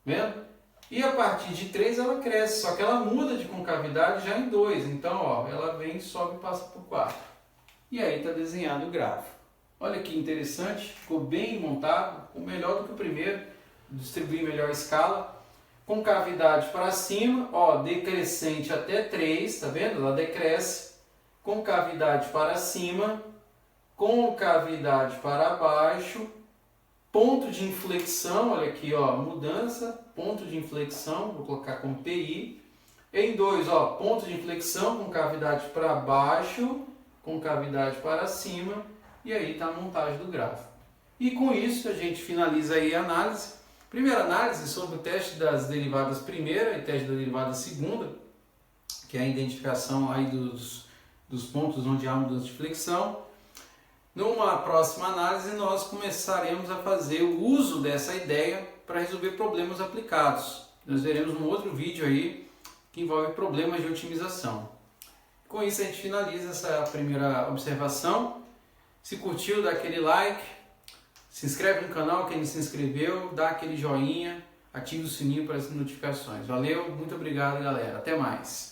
Vendo? E a partir de 3 ela cresce, só que ela muda de concavidade já em 2. Então, ó, ela vem, sobe e passa por 4. E aí está desenhado o gráfico. Olha que interessante, ficou bem montado, ficou melhor do que o primeiro. Distribuir melhor a escala. Concavidade para cima, ó, decrescente até 3, tá vendo? Ela decresce. Concavidade para cima, concavidade para baixo. Ponto de inflexão, olha aqui, ó, mudança, ponto de inflexão, vou colocar como PI. Em 2, ó, ponto de inflexão, concavidade para baixo, concavidade para cima, e aí está a montagem do gráfico. E com isso a gente finaliza aí a análise. Primeira análise sobre o teste das derivadas primeira e teste da derivada segunda, que é a identificação aí dos pontos onde há mudança de flexão. Numa próxima análise, nós começaremos a fazer o uso dessa ideia para resolver problemas aplicados. Nós veremos um outro vídeo aí que envolve problemas de otimização. Com isso, a gente finaliza essa primeira observação. Se curtiu, dá aquele like, se inscreve no canal quem não se inscreveu, dá aquele joinha, ative o sininho para as notificações. Valeu, muito obrigado, galera. Até mais.